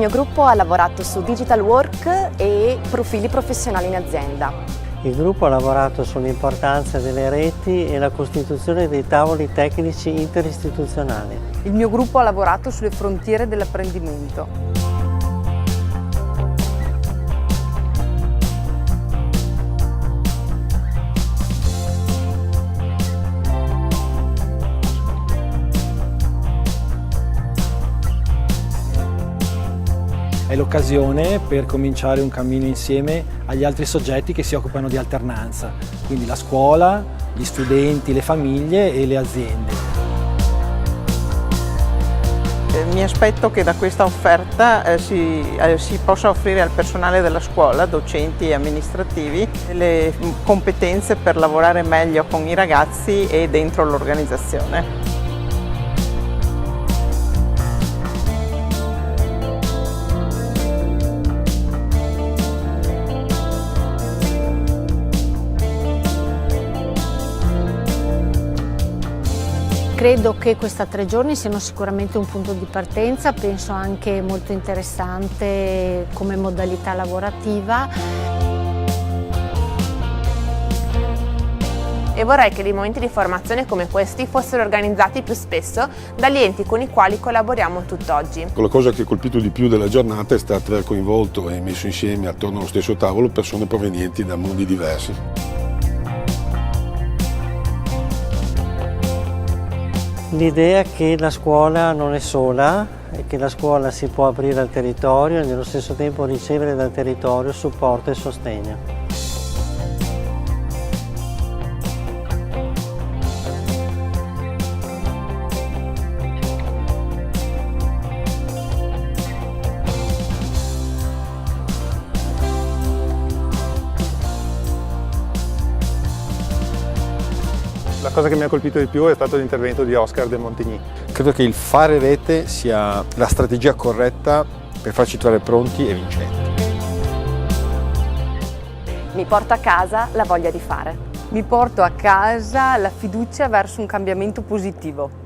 mio gruppo ha lavorato su digital work e profili professionali in azienda. Il gruppo ha lavorato sull'importanza delle reti e la costituzione dei tavoli tecnici interistituzionali. Il mio gruppo ha lavorato sulle frontiere dell'apprendimento. È l'occasione per cominciare un cammino insieme agli altri soggetti che si occupano di alternanza, quindi la scuola, gli studenti, le famiglie e le aziende. Mi aspetto che da questa offerta si possa offrire al personale della scuola, docenti e amministrativi, le competenze per lavorare meglio con i ragazzi e dentro l'organizzazione. Credo che questi 3 giorni siano sicuramente un punto di partenza, penso anche molto interessante come modalità lavorativa. E vorrei che dei momenti di formazione come questi fossero organizzati più spesso dagli enti con i quali collaboriamo tutt'oggi. La cosa che ha colpito di più della giornata è stato aver coinvolto e messo insieme attorno allo stesso tavolo persone provenienti da mondi diversi. L'idea che la scuola non è sola e che la scuola si può aprire al territorio e nello stesso tempo ricevere dal territorio supporto e sostegno. La cosa che mi ha colpito di più è stato l'intervento di Oscar de Montigny. Credo che il fare rete sia la strategia corretta per farci trovare pronti e vincenti. Mi porto a casa la voglia di fare. Mi porto a casa la fiducia verso un cambiamento positivo.